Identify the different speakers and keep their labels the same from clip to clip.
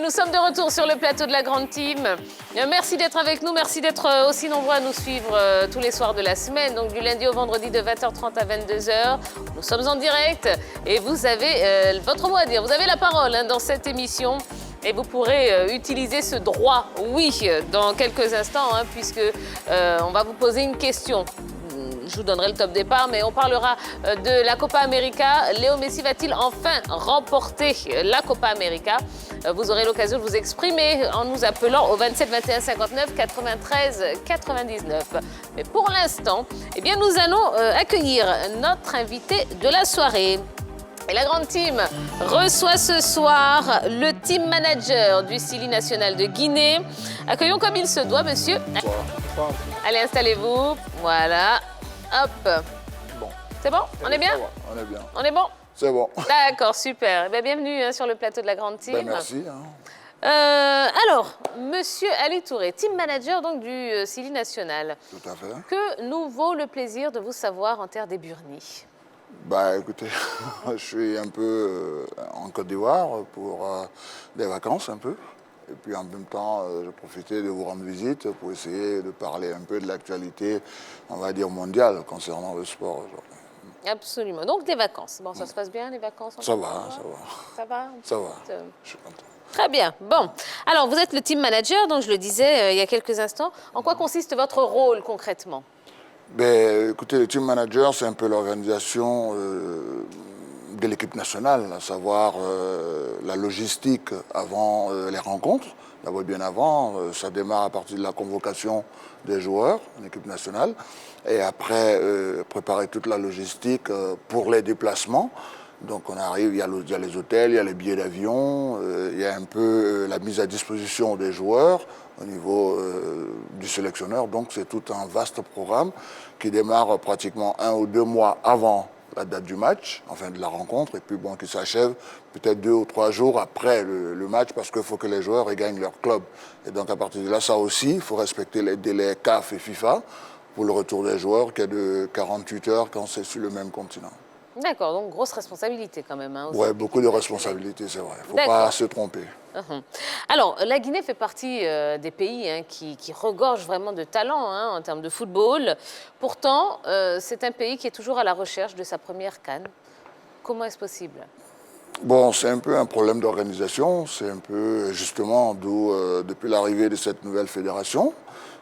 Speaker 1: nous sommes de retour sur le plateau de la Grande Team. Merci d'être avec nous, merci d'être aussi nombreux à nous suivre tous les soirs de la semaine, donc du lundi au vendredi de 20h30 à 22h. Nous sommes en direct et vous avez votre mot à dire. Vous avez la parole dans cette émission et vous pourrez utiliser ce droit, oui, dans quelques instants, puisque on va vous poser une question. Je vous donnerai le top départ, mais on parlera de la Copa América. Léo Messi va-t-il enfin remporter la Copa América? Vous aurez l'occasion de vous exprimer en nous appelant au 27 21 59 93 99. Mais pour l'instant, eh bien, nous allons accueillir notre invité de la soirée. Et la Grande Team reçoit ce soir le team manager du Sili national de Guinée. Accueillons comme il se doit, monsieur.
Speaker 2: Bonsoir.
Speaker 1: Allez, installez-vous. Voilà. Hop.
Speaker 2: Bon.
Speaker 1: C'est bon? On est bien?
Speaker 2: On est bien.
Speaker 1: On est bon?
Speaker 2: C'est bon.
Speaker 1: D'accord, super. Eh bien, bienvenue sur le plateau de la Grande Team.
Speaker 2: Merci.
Speaker 1: Alors, monsieur Ali Touré, team manager donc, du Sili national.
Speaker 2: Tout à fait.
Speaker 1: Que nous vaut le plaisir de vous savoir en terre des Burnies?
Speaker 2: Bah écoutez, je suis un peu en Côte d'Ivoire pour des vacances un peu. Et puis en même temps, je profitais de vous rendre visite pour essayer de parler un peu de l'actualité, on va dire mondiale, concernant le sport aujourd'hui.
Speaker 1: Absolument. Donc des vacances. Bon, ça se passe bien les vacances?
Speaker 2: Ça va.
Speaker 1: Ça va?
Speaker 2: Ça va. Je suis content.
Speaker 1: Très bien. Bon. Alors, vous êtes le team manager, donc je le disais il y a quelques instants. En quoi consiste votre rôle concrètement?
Speaker 2: Ben, écoutez, le team manager, c'est un peu l'organisation de l'équipe nationale, à savoir la logistique avant les rencontres. D'abord, bien avant, ça démarre à partir de la convocation des joueurs en équipe nationale. Et après, préparer toute la logistique pour les déplacements. Donc on arrive, il y a les hôtels, il y a les billets d'avion, il y a un peu la mise à disposition des joueurs au niveau du sélectionneur. Donc c'est tout un vaste programme qui démarre pratiquement 1 ou 2 mois avant la date du match, enfin de la rencontre, et puis bon, qui s'achève peut-être 2 ou 3 jours après le match, parce qu'il faut que les joueurs regagnent leur club. Et donc à partir de là, ça aussi, il faut respecter les délais CAF et FIFA pour le retour des joueurs, qui est de 48 heures quand c'est sur le même continent.
Speaker 1: D'accord, donc grosse responsabilité quand même.
Speaker 2: Oui, beaucoup de responsabilités, c'est vrai. Il ne faut pas se tromper.
Speaker 1: Alors, la Guinée fait partie des pays qui regorgent vraiment de talent en termes de football. Pourtant, c'est un pays qui est toujours à la recherche de sa première CAN. Comment est-ce possible?
Speaker 2: Bon, c'est un peu un problème d'organisation. C'est un peu, justement, d'où, depuis l'arrivée de cette nouvelle fédération,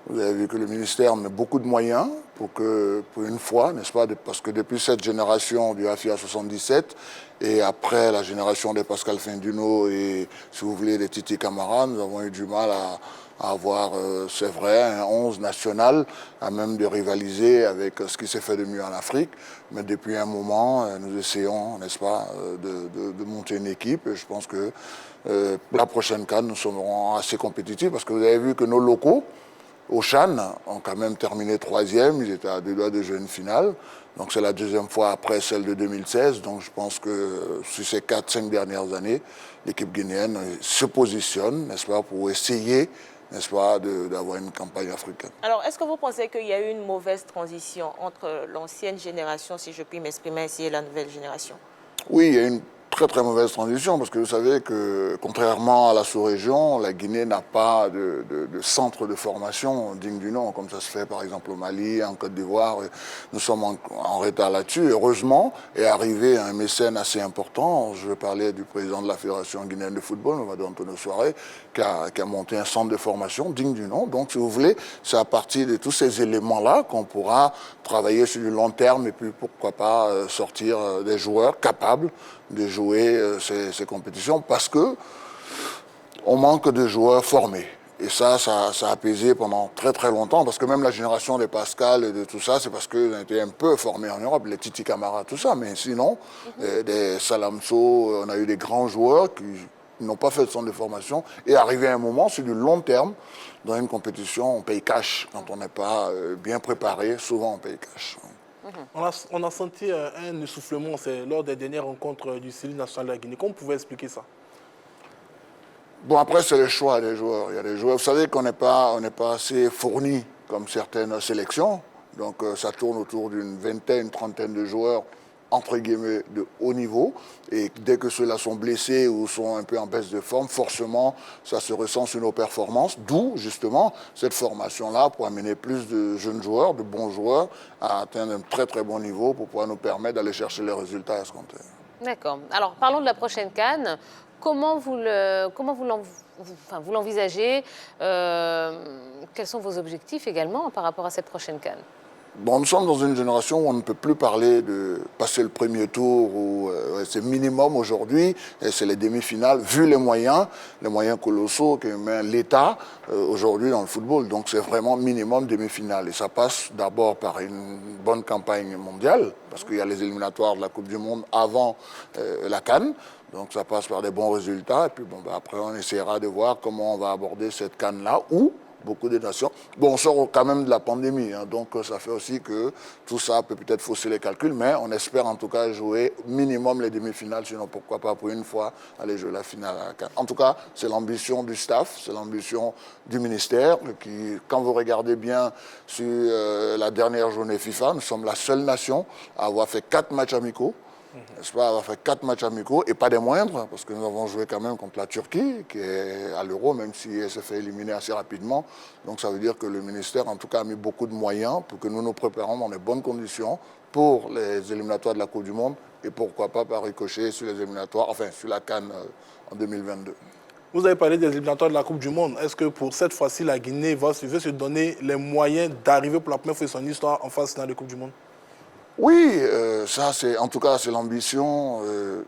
Speaker 2: vous avez vu que le ministère met beaucoup de moyens pour que, pour une fois, n'est-ce pas, parce que depuis cette génération du AFIA 77 et après la génération des Pascal Finduno et, si vous voulez, des Titi Camara, nous avons eu du mal à avoir, c'est vrai, un 11 national, à même de rivaliser avec ce qui s'est fait de mieux en Afrique. Mais depuis un moment, nous essayons, n'est-ce pas, de monter une équipe. Et je pense que la prochaine CAN, nous serons assez compétitifs parce que vous avez vu que nos locaux, au Chan, ont quand même terminé 3e, ils étaient à 2 doigts de jouer une finale. Donc c'est la 2e fois après celle de 2016. Donc je pense que sur ces 4-5 dernières années, l'équipe guinéenne se positionne, n'est-ce pas, pour essayer, n'est-ce pas, d'avoir une campagne africaine.
Speaker 3: Alors, est-ce que vous pensez qu'il y a eu une mauvaise transition entre l'ancienne génération, si je puis m'exprimer ainsi, et la nouvelle génération?
Speaker 2: Oui, il y a une très mauvaise transition, parce que vous savez que, contrairement à la sous-région, la Guinée n'a pas de centre de formation digne du nom, comme ça se fait par exemple au Mali, en Côte d'Ivoire. Nous sommes en retard là-dessus. Heureusement, est arrivé un mécène assez important. Je vais parler du président de la Fédération guinéenne de football, Mme Antonio Soare, qui a monté un centre de formation digne du nom. Donc, si vous voulez, c'est à partir de tous ces éléments-là qu'on pourra travailler sur du long terme et puis pourquoi pas sortir des joueurs capables de jouer ces compétitions, parce que on manque de joueurs formés. Et ça a pesé pendant très longtemps, parce que même la génération des Pascal et de tout ça, c'est parce qu'ils ont été un peu formés en Europe, les Titi Camara, tout ça. Mais sinon, des Salamso, on a eu des grands joueurs qui n'ont pas fait de centre de formation. Et arrivé à un moment, sur du long terme, dans une compétition, on paye cash. Quand on n'est pas bien préparé, souvent on paye cash.
Speaker 4: On a senti un essoufflement lors des dernières rencontres du Sili national de la Guinée. Comment vous pouvez expliquer ça?
Speaker 2: Bon, après, c'est le choix des joueurs. Il y a des joueurs, vous savez qu'on n'est pas assez fourni comme certaines sélections. Donc, ça tourne autour d'une vingtaine, une trentaine de joueurs entre guillemets, de haut niveau. Et dès que ceux-là sont blessés ou sont un peu en baisse de forme, forcément, ça se ressent sur nos performances. D'où, justement, cette formation-là pour amener plus de jeunes joueurs, de bons joueurs, à atteindre un très, très bon niveau pour pouvoir nous permettre d'aller chercher les résultats escomptés.
Speaker 1: D'accord. Alors, parlons de la prochaine CAN. Comment vous l'envisagez? Quels sont vos objectifs également par rapport à cette prochaine CAN?
Speaker 2: Bon, nous sommes dans une génération où on ne peut plus parler de passer le premier tour, où c'est minimum aujourd'hui, et c'est les demi-finales, vu les moyens colossaux que met l'État aujourd'hui dans le football. Donc c'est vraiment minimum demi-finale. Et ça passe d'abord par une bonne campagne mondiale, parce qu'il y a les éliminatoires de la Coupe du Monde avant la CAN. Donc ça passe par des bons résultats. Et puis bon, après, on essaiera de voir comment on va aborder cette CAN-là, où beaucoup de nations. Bon, on sort quand même de la pandémie, hein, donc ça fait aussi que tout ça peut peut-être fausser les calculs, mais on espère en tout cas jouer minimum les demi-finales, sinon pourquoi pas pour une fois aller jouer la finale à la CAN. En tout cas, c'est l'ambition du staff, c'est l'ambition du ministère, qui, quand vous regardez bien sur la dernière journée FIFA, nous sommes la seule nation à avoir fait 4 matchs amicaux. N'est-ce pas, avoir fait 4 matchs amicaux et pas des moindres, parce que nous avons joué quand même contre la Turquie, qui est à l'Euro, même si elle s'est fait éliminer assez rapidement. Donc ça veut dire que le ministère, en tout cas, a mis beaucoup de moyens pour que nous nous préparions dans les bonnes conditions pour les éliminatoires de la Coupe du Monde et pourquoi pas par ricochet sur les éliminatoires, enfin sur la CAN en 2022.
Speaker 4: Vous avez parlé des éliminatoires de la Coupe du Monde. Est-ce que pour cette fois-ci, la Guinée veut se donner les moyens d'arriver pour la première fois de son histoire en phase finale de Coupe du Monde?
Speaker 2: Oui, ça c'est en tout cas c'est l'ambition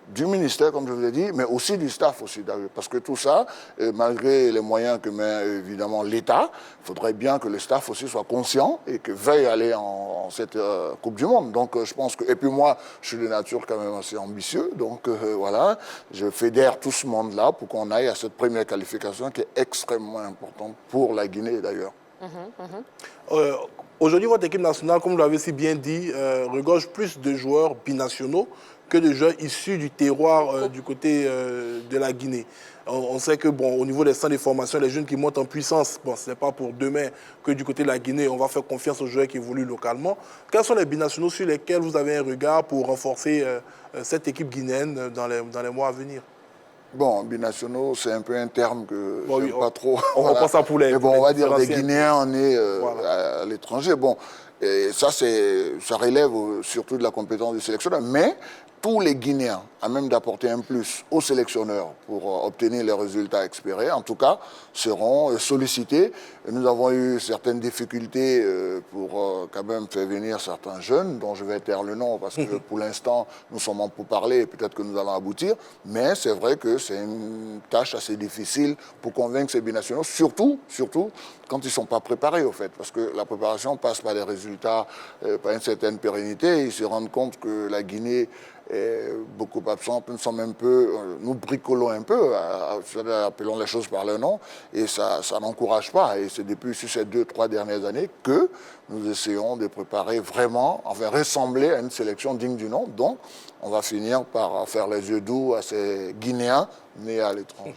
Speaker 2: du ministère, comme je vous l'ai dit, mais aussi du staff aussi d'ailleurs, parce que tout ça, malgré les moyens que met évidemment l'État, il faudrait bien que le staff aussi soit conscient et que veuille aller en cette Coupe du Monde. Donc je pense que, et puis moi, je suis de nature quand même assez ambitieux, donc voilà, je fédère tout ce monde-là pour qu'on aille à cette première qualification qui est extrêmement importante pour la Guinée d'ailleurs.
Speaker 4: Aujourd'hui, votre équipe nationale, comme vous l'avez si bien dit, regorge plus de joueurs binationaux que de joueurs issus du terroir du côté de la Guinée. On sait que, bon, au niveau des centres de formation, les jeunes qui montent en puissance, bon, ce n'est pas pour demain que du côté de la Guinée, on va faire confiance aux joueurs qui évoluent localement. Quels sont les binationaux sur lesquels vous avez un regard pour renforcer cette équipe guinéenne dans les mois à venir?
Speaker 2: Bon, binationaux, c'est un peu un terme que je n'aime pas trop.
Speaker 4: On reprend ça pour les.
Speaker 2: Mais bon, on va dire des Guinéens, on est
Speaker 4: voilà.
Speaker 2: à l'étranger. Bon, et ça relève surtout de la compétence du sélectionneur. Mais tous les Guinéens, à même d'apporter un plus aux sélectionneurs pour obtenir les résultats espérés, en tout cas, seront sollicités. Et nous avons eu certaines difficultés pour quand même faire venir certains jeunes, dont je vais taire le nom, parce que pour l'instant, nous sommes en pourparlers et peut-être que nous allons aboutir. Mais c'est vrai que c'est une tâche assez difficile pour convaincre ces binationaux, surtout quand ils ne sont pas préparés, au fait. Parce que la préparation passe par des résultats, par une certaine pérennité. Ils se rendent compte que la Guinée est beaucoup absente, nous bricolons un peu, appelons les choses par leur nom, et ça n'encourage pas. Et c'est depuis ces 2-3 dernières années que nous essayons de préparer vraiment, enfin ressembler à une sélection digne du nom. Donc, on va finir par faire les yeux doux à ces Guinéens nés à l'étranger.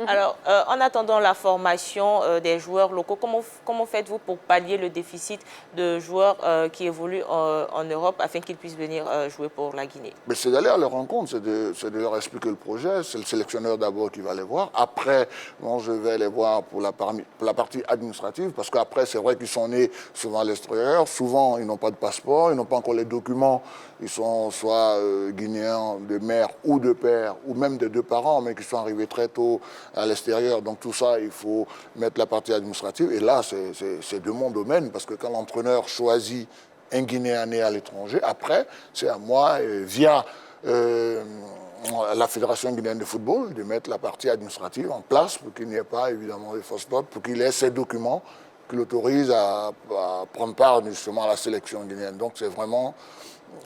Speaker 3: Alors, en attendant la formation des joueurs locaux, comment faites-vous pour pallier le déficit de joueurs qui évoluent en Europe afin qu'ils puissent venir jouer pour la Guinée?
Speaker 2: C'est d'aller à leur rencontre, c'est de leur expliquer le projet. C'est le sélectionneur d'abord qui va les voir. Après, bon, je vais les voir pour la partie administrative, parce qu'après, c'est vrai qu'ils sont nés souvent à l'extérieur. Souvent, ils n'ont pas de passeport, ils n'ont pas encore les documents. Ils sont soit guinéens de mère ou de père, ou même de 2 parents, mais qui sont arrivés très tôt à l'extérieur. Donc tout ça, il faut mettre la partie administrative. Et là, c'est de mon domaine, parce que quand l'entraîneur choisit un Guinéen né à l'étranger, après, c'est à moi, via la Fédération guinéenne de football, de mettre la partie administrative en place pour qu'il n'y ait pas, évidemment, de fausses notes, pour qu'il ait ces documents qui l'autorisent à prendre part, justement, à la sélection guinéenne. Donc c'est vraiment...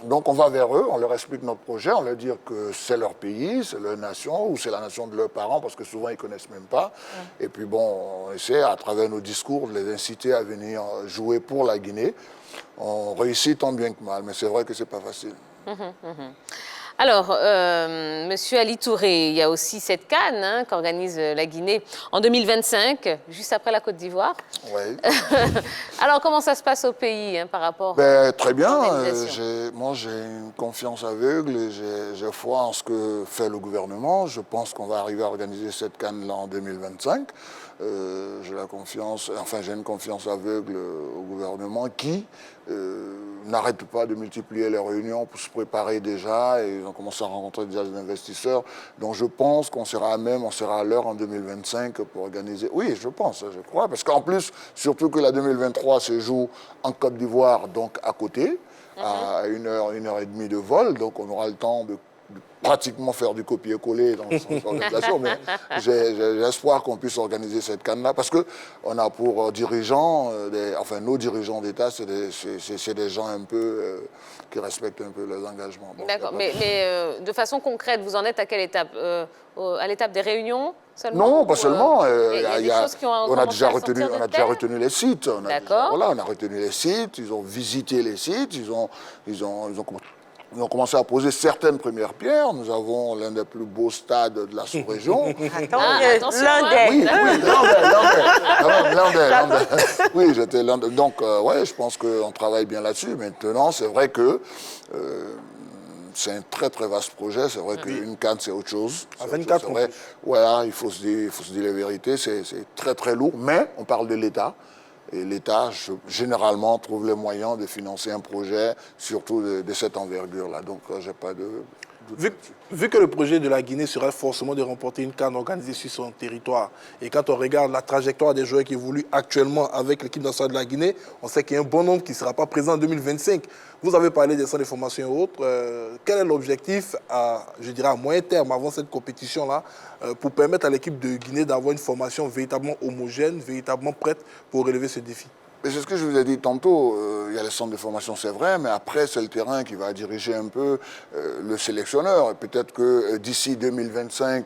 Speaker 2: Donc on va vers eux, on leur explique notre projet, on leur dit que c'est leur pays, c'est leur nation, ou c'est la nation de leurs parents, parce que souvent ils ne connaissent même pas. Et puis bon, on essaie à travers nos discours de les inciter à venir jouer pour la Guinée. On réussit tant bien que mal, mais c'est vrai que ce n'est pas facile.
Speaker 1: Alors, Monsieur Ali Touré, il y a aussi cette CAN qu'organise la Guinée en 2025, juste après la Côte d'Ivoire.
Speaker 2: Oui.
Speaker 1: Alors, comment ça se passe au pays par rapport
Speaker 2: Très bien.
Speaker 1: à l'organisation?
Speaker 2: Moi, j'ai une confiance aveugle et j'ai foi en ce que fait le gouvernement. Je pense qu'on va arriver à organiser cette CAN-là en 2025. J'ai une confiance aveugle au gouvernement qui n'arrête pas de multiplier les réunions pour se préparer déjà, et ils ont commencé à rencontrer déjà des investisseurs. Donc je pense qu'on sera à l'heure en 2025 pour organiser. Oui, je crois, parce qu'en plus, surtout que la 2023 se joue en Côte d'Ivoire, donc à côté, à 1h30 de vol, donc on aura le temps de pratiquement faire du copier-coller dans son organisation, mais j'ai l'espoir qu'on puisse organiser cette CAN-là, parce qu'on a pour dirigeants, nos dirigeants d'État, c'est des gens un peu qui respectent un peu leurs engagements.
Speaker 1: D'accord, mais de façon concrète, vous en êtes à quelle étape à l'étape des réunions seulement?
Speaker 2: Non, pas seulement.
Speaker 1: On
Speaker 2: a déjà retenu les sites.
Speaker 1: D'accord.
Speaker 2: On a retenu les sites, ils ont visité les sites, ils ont commencé à poser certaines premières pierres. Nous avons l'un des plus beaux stades de la sous-région.
Speaker 1: Attention,
Speaker 2: Oui, l'un des. Oui, j'étais l'un des. Donc, je pense qu'on travaille bien là-dessus. Maintenant, c'est vrai que c'est un très, très vaste projet. C'est vrai qu'une CAN, c'est autre chose.
Speaker 4: À 24 ans.
Speaker 2: Voilà, il faut se dire la vérité. C'est très, très lourd. Mais on parle de l'État. Et l'État, généralement, trouve les moyens de financer un projet, surtout de cette envergure-là. Donc, je n'ai pas de doute.
Speaker 4: Vu que le projet de la Guinée serait forcément de remporter une CAN organisée sur son territoire, et quand on regarde la trajectoire des joueurs qui évoluent actuellement avec l'équipe nationale de la Guinée, on sait qu'il y a un bon nombre qui ne sera pas présent en 2025. Vous avez parlé des centres de formation et autres. Quel est l'objectif, à moyen terme, avant cette compétition-là, pour permettre à l'équipe de Guinée d'avoir une formation véritablement homogène, véritablement prête pour relever ce défi?
Speaker 2: C'est ce que je vous ai dit tantôt. Il y a les centres de formation, c'est vrai, mais après, c'est le terrain qui va diriger un peu le sélectionneur. Peut-être que d'ici 2025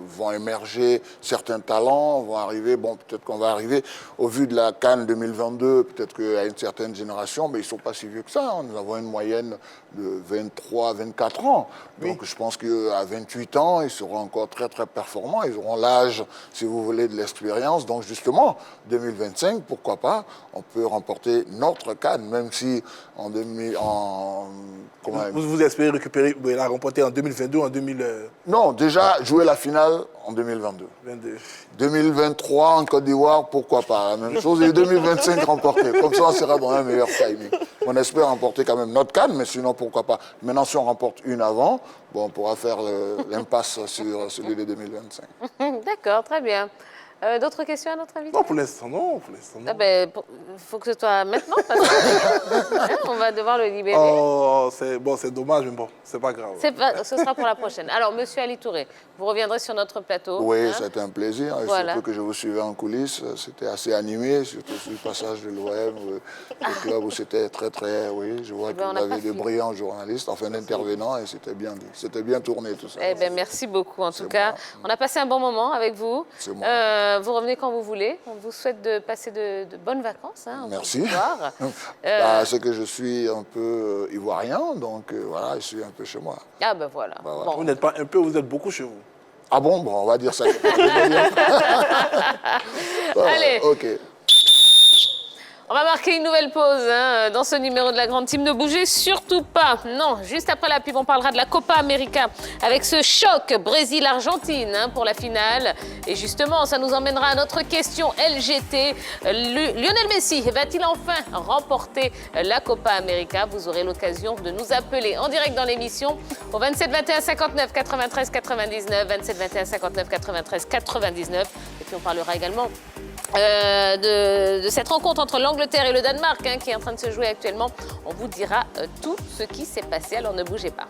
Speaker 2: vont émerger certains talents, vont arriver. Bon, peut-être qu'on va arriver au vu de la CAN 2022, peut-être qu'à une certaine génération, mais ils ne sont pas si vieux que ça. Nous avons une moyenne de 23, 24 ans. Donc, je pense qu'à 28 ans, ils seront encore très, très performants. Ils auront l'âge, si vous voulez, de l'expérience. Donc, justement, 2025, pourquoi pas, on peut remporter notre CAN, même si
Speaker 4: Vous espérez la remporter en 2022 ou en 2000...
Speaker 2: Non, déjà jouer la finale en 2022. 2023 en Côte d'Ivoire, pourquoi pas, la même chose. Et 2025 remporter. Comme ça, on sera dans un meilleur timing. On espère remporter quand même notre CAN, mais sinon, pourquoi pas. Maintenant, si on remporte une avant, on pourra faire l'impasse sur celui de 2025.
Speaker 1: D'accord, très bien. D'autres questions à notre invité?
Speaker 4: Non, pour l'instant, non.
Speaker 1: Faut que ce soit maintenant, parce que on va devoir le libérer.
Speaker 4: Oh, c'est dommage, mais bon, c'est pas grave.
Speaker 1: Ce sera pour la prochaine. Alors, Monsieur Ali Touré, vous reviendrez sur notre plateau.
Speaker 2: Oui, c'était un plaisir.
Speaker 1: Voilà.
Speaker 2: Surtout que je vous suivais en coulisses. C'était assez animé, surtout sur le passage de l'OM, le club où c'était très, très... Oui, je vois que vous avez de brillants journalistes, enfin d'intervenants, et c'était bien dit. C'était bien tourné, tout ça.
Speaker 1: Merci beaucoup, en tout cas. On a passé un bon moment avec vous.
Speaker 2: C'est moi.
Speaker 1: Vous revenez quand vous voulez. On vous souhaite de passer de bonnes vacances.
Speaker 2: Merci. C'est que je suis un peu ivoirien, donc voilà, je suis un peu chez moi.
Speaker 1: Ah ben voilà.
Speaker 4: Bon. Vous n'êtes pas un peu, vous êtes beaucoup chez vous.
Speaker 2: Ah bon, on va dire ça.
Speaker 1: Allez.
Speaker 2: Ok.
Speaker 1: On va marquer une nouvelle pause dans ce numéro de la Grande Team. Ne bougez surtout pas. Non, juste après la pub, on parlera de la Copa América avec ce choc Brésil-Argentine pour la finale. Et justement, ça nous emmènera à notre question LGT. Lionel Messi va-t-il enfin remporter la Copa América? Vous aurez l'occasion de nous appeler en direct dans l'émission au 27 21 59 93 99, 27 21 59 93 99. Et puis on parlera également de cette rencontre entre l'Angleterre et le Danemark qui est en train de se jouer actuellement. On vous dira tout ce qui s'est passé, alors ne bougez pas.